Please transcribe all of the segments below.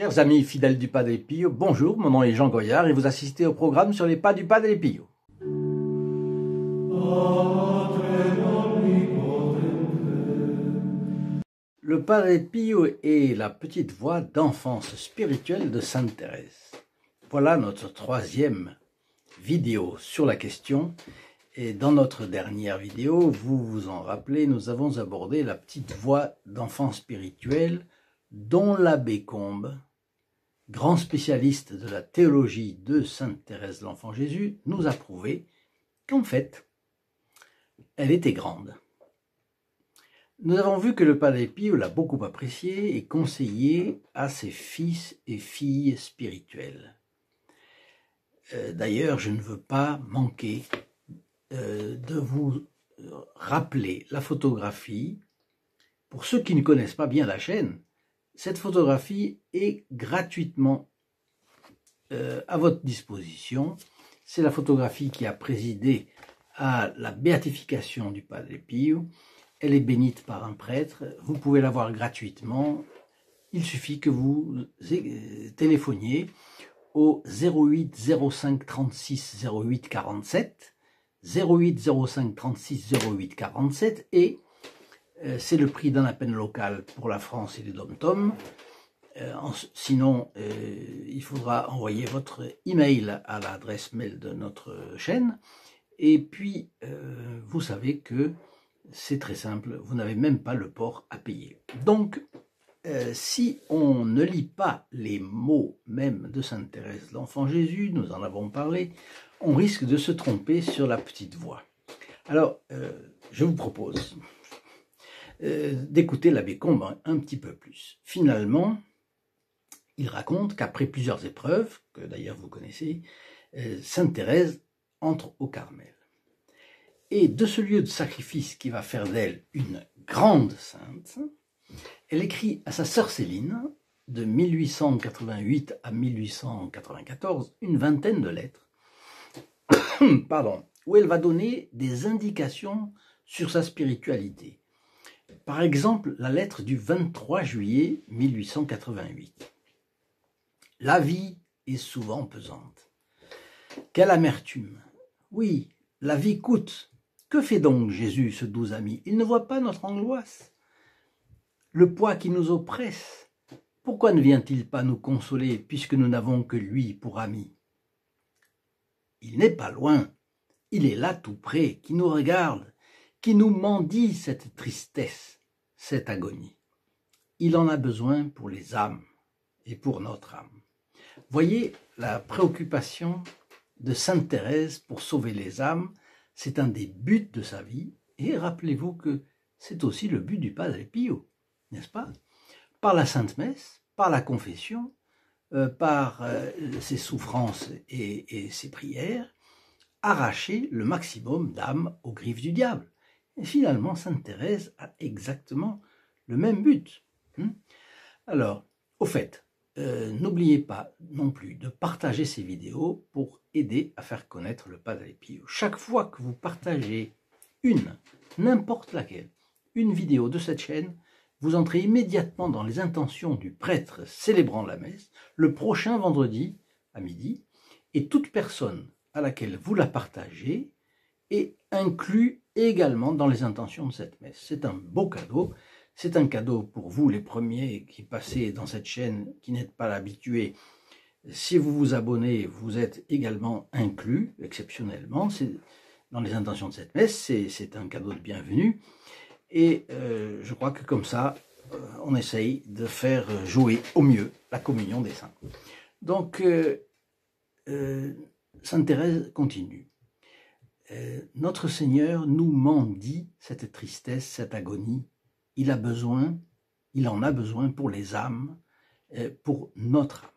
Chers amis fidèles du Padre Pio, bonjour, mon nom est Jean Goyard et vous assistez au programme sur les pas du Padre Pio. Le Padre Pio est la petite voix d'enfance spirituelle de Sainte Thérèse. Voilà notre troisième vidéo sur la question. Et dans notre dernière vidéo, vous vous en rappelez, nous avons abordé la petite voix d'enfant spirituel dont l'abbé Combes, grand spécialiste de la théologie de Sainte Thérèse de l'Enfant Jésus, nous a prouvé qu'en fait, elle était grande. Nous avons vu que le Padre Pio l'a beaucoup appréciée et conseillé à ses fils et filles spirituels. D'ailleurs, je ne veux pas manquer de vous rappeler la photographie. Pour ceux qui ne connaissent pas bien la chaîne, cette photographie est gratuitement à votre disposition. C'est la photographie qui a présidé à la béatification du Padre Pio. Elle est bénite par un prêtre. Vous pouvez la voir gratuitement. Il suffit que vous téléphoniez au 08 05 36 08 47, 08 05 36 08 47 et c'est le prix d'un appel local pour la France et les dom-tom. Sinon, il faudra envoyer votre email à l'adresse mail de notre chaîne. Et puis, vous savez que c'est très simple, vous n'avez même pas le port à payer. Donc, si on ne lit pas les mots même de Sainte Thérèse l'Enfant Jésus, nous en avons parlé, on risque de se tromper sur la petite voix. Alors, je vous propose d'écouter l'abbé Combes un petit peu plus. Finalement, il raconte qu'après plusieurs épreuves, que d'ailleurs vous connaissez, Sainte Thérèse entre au Carmel. Et de ce lieu de sacrifice qui va faire d'elle une grande sainte, elle écrit à sa sœur Céline, de 1888 à 1894, une vingtaine de lettres, où elle va donner des indications sur sa spiritualité. Par exemple, la lettre du 23 juillet 1888. « La vie est souvent pesante. Quelle amertume! Oui, la vie coûte. Que fait donc Jésus, ce doux ami? Il ne voit pas notre angoisse, le poids qui nous oppresse. Pourquoi ne vient-il pas nous consoler, puisque nous n'avons que lui pour ami? Il n'est pas loin, il est là tout près, qui nous regarde, qui nous mendie cette tristesse, cette agonie. Il en a besoin pour les âmes et pour notre âme. » Voyez la préoccupation de Sainte Thérèse pour sauver les âmes, c'est un des buts de sa vie, et rappelez-vous que c'est aussi le but du Padre Pio, n'est-ce pas? Par la Sainte Messe, par la confession, par ses souffrances et ses prières, arracher le maximum d'âmes aux griffes du diable. Et finalement, Sainte Thérèse a exactement le même but. Alors, au fait, n'oubliez pas non plus de partager ces vidéos pour aider à faire connaître le Padre Pio. Chaque fois que vous partagez n'importe laquelle, une vidéo de cette chaîne, vous entrez immédiatement dans les intentions du prêtre célébrant la messe le prochain vendredi à midi, et toute personne à laquelle vous la partagez est inclus également dans les intentions de cette messe. C'est un beau cadeau. C'est un cadeau pour vous, les premiers qui passez dans cette chaîne, qui n'êtes pas habitués. Si vous vous abonnez, vous êtes également inclus, exceptionnellement, dans les intentions de cette messe. C'est un cadeau de bienvenue. Et je crois que comme ça, on essaye de faire jouer au mieux la communion des saints. Donc, Sainte Thérèse continue. Notre Seigneur nous mendie cette tristesse, cette agonie. Il en a besoin pour les âmes, pour notre âme.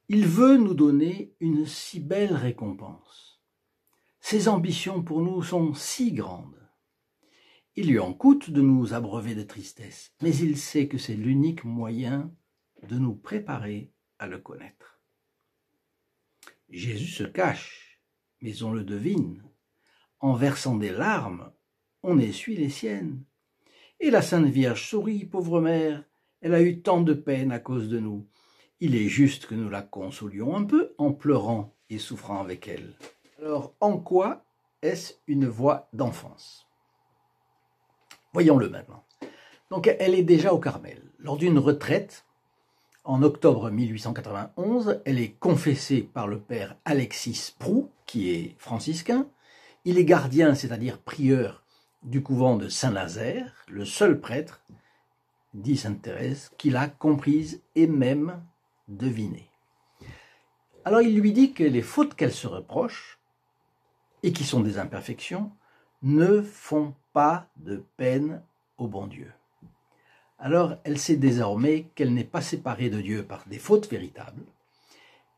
Il veut nous donner une si belle récompense. Ses ambitions pour nous sont si grandes. Il lui en coûte de nous abreuver de tristesse, mais il sait que c'est l'unique moyen de nous préparer à le connaître. Jésus se cache, mais on le devine. En versant des larmes, on essuie les siennes. Et la Sainte Vierge sourit, pauvre mère, Elle a eu tant de peine à cause de nous. Il est juste que nous la consolions un peu en pleurant et souffrant avec elle. Alors, en quoi est-ce une voix d'enfance? Voyons-le maintenant. Donc, elle est déjà au Carmel. Lors d'une retraite, en octobre 1891, elle est confessée par le père Alexis Proux, qui est franciscain. Il est gardien, c'est-à-dire prieur, du couvent de Saint-Nazaire, le seul prêtre, dit sainte Thérèse, qui l'a comprise et même devinée. Alors il lui dit que les fautes qu'elle se reproche, et qui sont des imperfections, ne font pas de peine au bon Dieu. Alors elle sait désormais qu'elle n'est pas séparée de Dieu par des fautes véritables,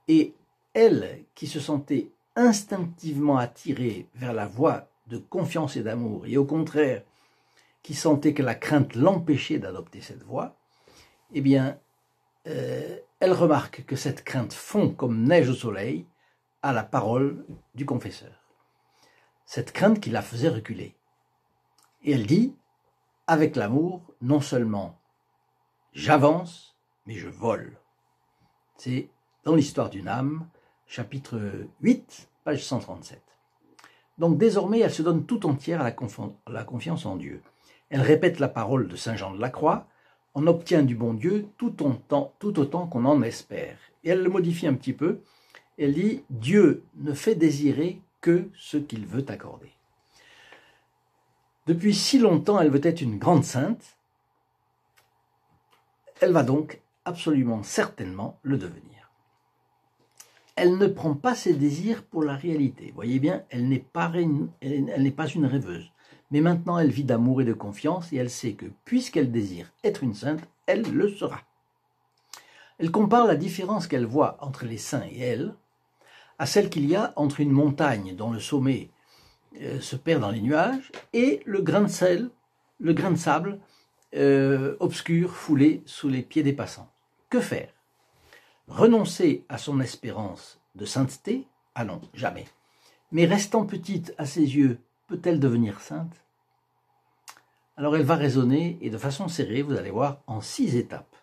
et elle, qui se sentait instinctivement attirée vers la voie de confiance et d'amour, et au contraire, qui sentait que la crainte l'empêchait d'adopter cette voie, eh bien, elle remarque que cette crainte fond comme neige au soleil à la parole du confesseur. Cette crainte qui la faisait reculer. Et elle dit, avec l'amour, non seulement j'avance, mais je vole. C'est dans l'histoire d'une âme, chapitre 8, page 137. Donc désormais, elle se donne tout entière à la confiance en Dieu. Elle répète la parole de saint Jean de la Croix, on obtient du bon Dieu tout autant qu'on en espère. Et elle le modifie un petit peu, elle dit, Dieu ne fait désirer que ce qu'il veut accorder. Depuis si longtemps, elle veut être une grande sainte, elle va donc absolument certainement le devenir. Elle ne prend pas ses désirs pour la réalité. Voyez bien, elle n'est pas une rêveuse. Mais maintenant, elle vit d'amour et de confiance et elle sait que puisqu'elle désire être une sainte, elle le sera. Elle compare la différence qu'elle voit entre les saints et elle à celle qu'il y a entre une montagne dont le sommet se perd dans les nuages et le grain de sable obscur foulé sous les pieds des passants. Que faire? Renoncer à son espérance de sainteté? Ah non, jamais. Mais restant petite à ses yeux, peut-elle devenir sainte? Alors elle va raisonner, et de façon serrée, vous allez voir, en 6 étapes.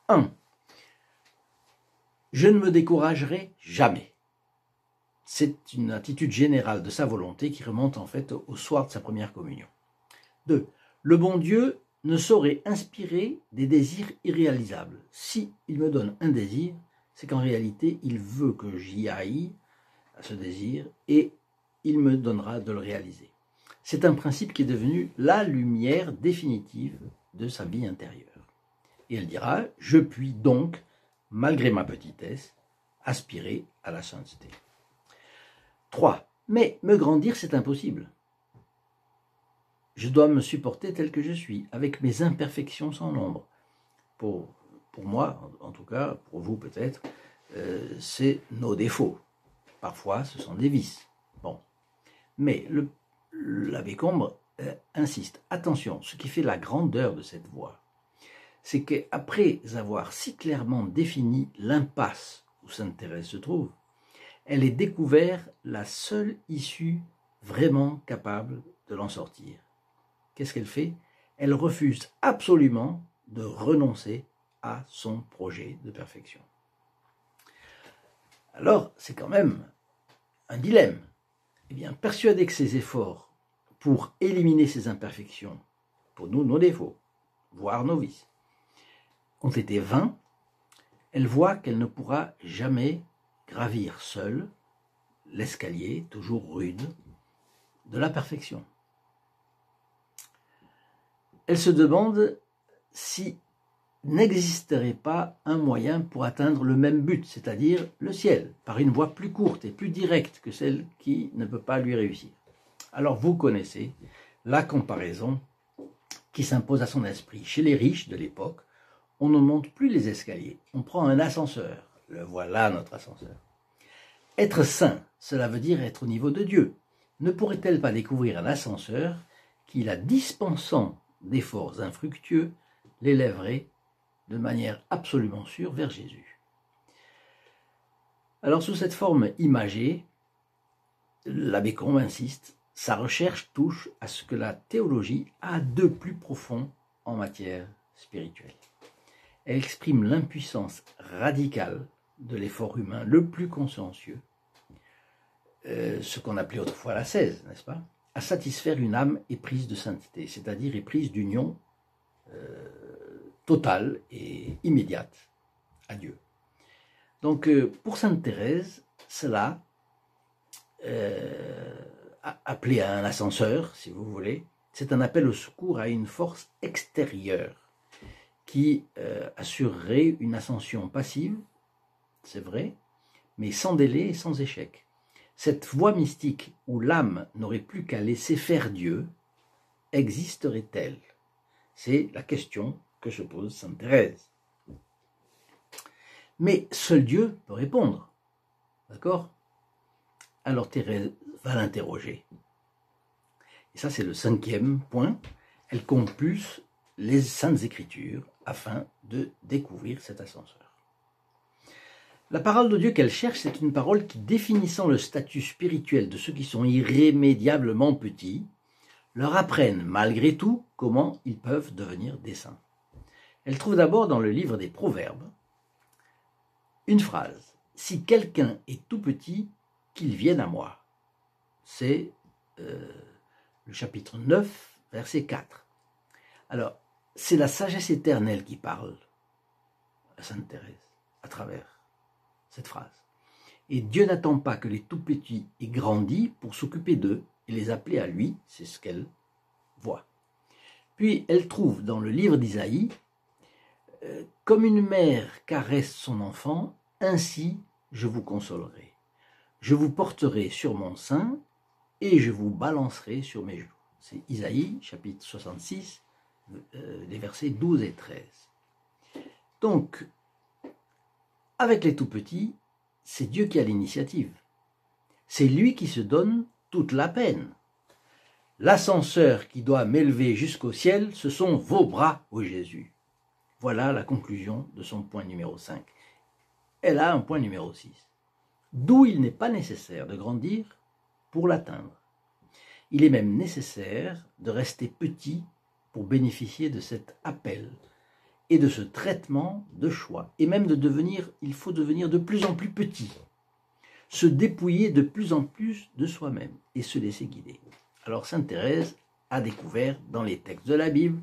1. Je ne me découragerai jamais. C'est une attitude générale de sa volonté qui remonte en fait au soir de sa première communion. 2. Le bon Dieu ne saurait inspirer des désirs irréalisables. Si il me donne un désir, c'est qu'en réalité, il veut que j'y aille à ce désir et il me donnera de le réaliser. C'est un principe qui est devenu la lumière définitive de sa vie intérieure. Et elle dira, je puis donc, malgré ma petitesse, aspirer à la sainteté. 3. Mais me grandir, c'est impossible. Je dois me supporter tel que je suis, avec mes imperfections sans nombre. Pour moi, en tout cas, pour vous peut-être, c'est nos défauts. Parfois, ce sont des vices. Bon. Mais l'abbé Combre insiste. Attention, ce qui fait la grandeur de cette voie, c'est qu'après avoir si clairement défini l'impasse où sainte Thérèse se trouve, elle est découvert la seule issue vraiment capable de l'en sortir. Qu'est-ce qu'elle fait? Elle refuse absolument de renoncer à son projet de perfection. Alors, c'est quand même un dilemme. Eh bien, persuadée que ses efforts pour éliminer ses imperfections, pour nous, nos défauts, voire nos vices, ont été vains, elle voit qu'elle ne pourra jamais gravir seule l'escalier, toujours rude, de la perfection. Elle se demande si n'existerait pas un moyen pour atteindre le même but, c'est-à-dire le ciel, par une voie plus courte et plus directe que celle qui ne peut pas lui réussir. Alors vous connaissez la comparaison qui s'impose à son esprit. Chez les riches de l'époque, on ne monte plus les escaliers, on prend un ascenseur. Le voilà notre ascenseur. Être saint, cela veut dire être au niveau de Dieu. Ne pourrait-elle pas découvrir un ascenseur qui, la dispensant d'efforts infructueux, l'élèverait de manière absolument sûre vers Jésus? Alors sous cette forme imagée, l'abbé Combe insiste, sa recherche touche à ce que la théologie a de plus profond en matière spirituelle. Elle exprime l'impuissance radicale de l'effort humain le plus consciencieux, ce qu'on appelait autrefois l'ascèse, n'est-ce pas, à satisfaire une âme éprise de sainteté, c'est-à-dire éprise d'union totale et immédiate à Dieu. Donc, pour sainte Thérèse, cela, appelé à un ascenseur, si vous voulez, c'est un appel au secours à une force extérieure qui assurerait une ascension passive, c'est vrai, mais sans délai et sans échec. Cette voie mystique où l'âme n'aurait plus qu'à laisser faire Dieu, existerait-elle? C'est la question que se pose sainte Thérèse. Mais seul Dieu peut répondre, d'accord? Alors Thérèse va l'interroger. Et ça, c'est le 5e point. Elle compulse les Saintes Écritures afin de découvrir cet ascenseur. La parole de Dieu qu'elle cherche, c'est une parole qui, définissant le statut spirituel de ceux qui sont irrémédiablement petits, leur apprennent malgré tout comment ils peuvent devenir des saints. Elle trouve d'abord dans le livre des Proverbes une phrase. « Si quelqu'un est tout petit, qu'il vienne à moi. » C'est le chapitre 9, verset 4. Alors, c'est la sagesse éternelle qui parle à sainte Thérèse à travers cette phrase. Et Dieu n'attend pas que les tout-petits aient grandi pour s'occuper d'eux et les appeler à lui, c'est ce qu'elle voit. Puis elle trouve dans le livre d'Isaïe, comme une mère caresse son enfant, ainsi je vous consolerai. Je vous porterai sur mon sein et je vous balancerai sur mes joues. C'est Isaïe, chapitre 66, les versets 12 et 13. Donc, avec les tout-petits, c'est Dieu qui a l'initiative. C'est lui qui se donne toute la peine. L'ascenseur qui doit m'élever jusqu'au ciel, ce sont vos bras, ô Jésus. Voilà la conclusion de son point numéro 5. Elle a un point numéro 6. D'où il n'est pas nécessaire de grandir pour l'atteindre. Il est même nécessaire de rester petit pour bénéficier de cet appel et de ce traitement de choix. Et même il faut devenir de plus en plus petit, se dépouiller de plus en plus de soi-même et se laisser guider. Alors sainte Thérèse a découvert dans les textes de la Bible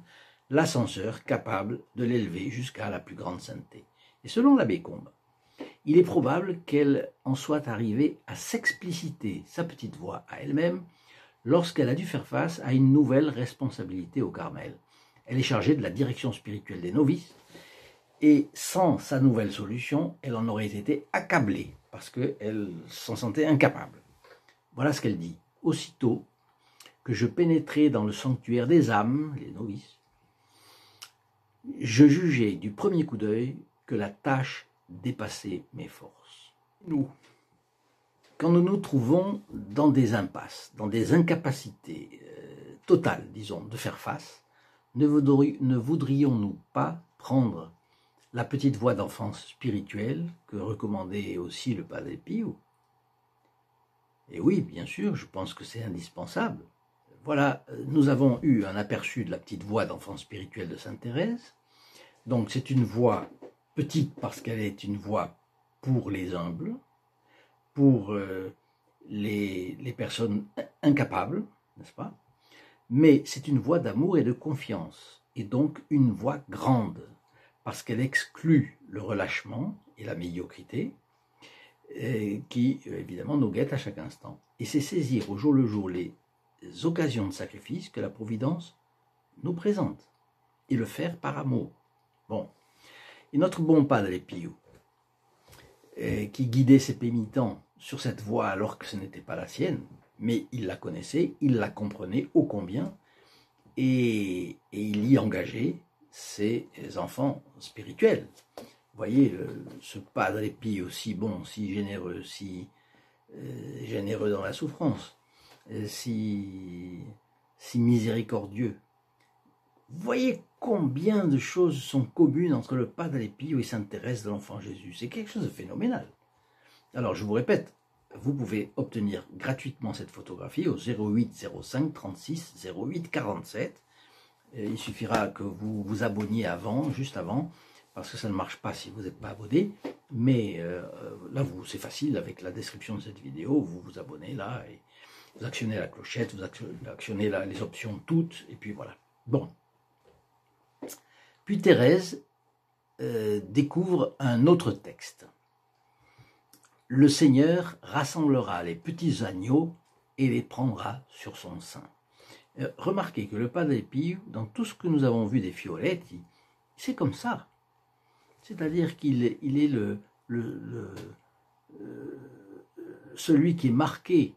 l'ascenseur capable de l'élever jusqu'à la plus grande sainteté. Et selon l'abbé Combes, il est probable qu'elle en soit arrivée à s'expliciter sa petite voix à elle-même lorsqu'elle a dû faire face à une nouvelle responsabilité au Carmel. Elle est chargée de la direction spirituelle des novices et sans sa nouvelle solution, elle en aurait été accablée parce qu'elle s'en sentait incapable. Voilà ce qu'elle dit. Aussitôt que je pénétrais dans le sanctuaire des âmes, les novices, je jugeai du premier coup d'œil que la tâche dépassait mes forces. Nous, quand nous nous trouvons dans des impasses, dans des incapacités totales, disons, de faire face, ne voudrions-nous pas prendre la petite voie d'enfance spirituelle que recommandait aussi le Padre Pio? Et oui, bien sûr, je pense que c'est indispensable. Voilà, nous avons eu un aperçu de la petite voie d'enfance spirituelle de sainte Thérèse. Donc c'est une voie petite parce qu'elle est une voie pour les humbles, pour les personnes incapables, n'est-ce pas? Mais c'est une voie d'amour et de confiance, et donc une voie grande, parce qu'elle exclut le relâchement et la médiocrité, qui évidemment nous guettent à chaque instant. Et c'est saisir au jour le jour les occasions de sacrifice que la Providence nous présente, et le faire par amour. Bon, et notre bon Padre Pio, qui guidait ses pénitents sur cette voie alors que ce n'était pas la sienne, mais il la connaissait, il la comprenait ô combien, et il y engageait ses enfants spirituels. Vous voyez, ce Padre Pio si bon, si généreux, généreux dans la souffrance, si miséricordieux. Vous voyez combien de choses sont communes entre le Padre Pio et sainte Thérèse de l'Enfant Jésus. C'est quelque chose de phénoménal. Alors, je vous répète, vous pouvez obtenir gratuitement cette photographie au 08 05 36 08 47 Il suffira que vous vous abonniez avant, juste avant, parce que ça ne marche pas si vous n'êtes pas abonné. Mais là, c'est facile, avec la description de cette vidéo, vous vous abonnez là, et vous actionnez la clochette, vous actionnez les options toutes, et puis voilà. Bon. Puis Thérèse découvre un autre texte. Le Seigneur rassemblera les petits agneaux et les prendra sur son sein. Remarquez que le Padre Pio, dans tout ce que nous avons vu des Fioretti, c'est comme ça. C'est-à-dire qu'il est celui qui est marqué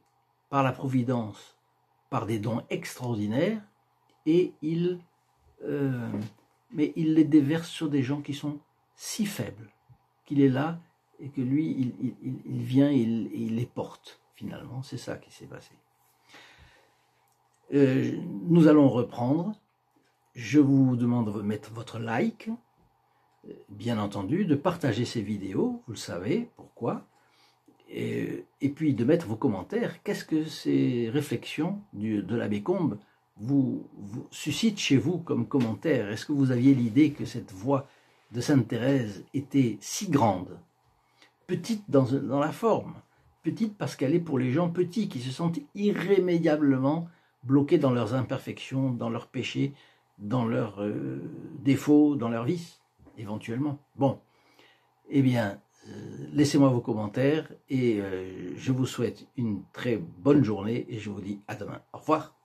par la Providence, par des dons extraordinaires, et mais il les déverse sur des gens qui sont si faibles, qu'il est là, et que lui, il vient et il les porte, finalement. C'est ça qui s'est passé. Nous allons reprendre. Je vous demande de mettre votre like, bien entendu, de partager ces vidéos, vous le savez, pourquoi, et puis de mettre vos commentaires. Qu'est-ce que ces réflexions de l'abbé Combe vous suscitent chez vous comme commentaire? Est-ce que vous aviez l'idée que cette voix de Sainte Thérèse était si grande, petite dans la forme, petite parce qu'elle est pour les gens petits qui se sentent irrémédiablement bloqués dans leurs imperfections, dans leurs péchés, dans leurs défauts, dans leurs vices, éventuellement. Bon, eh bien, laissez-moi vos commentaires et je vous souhaite une très bonne journée et je vous dis à demain. Au revoir.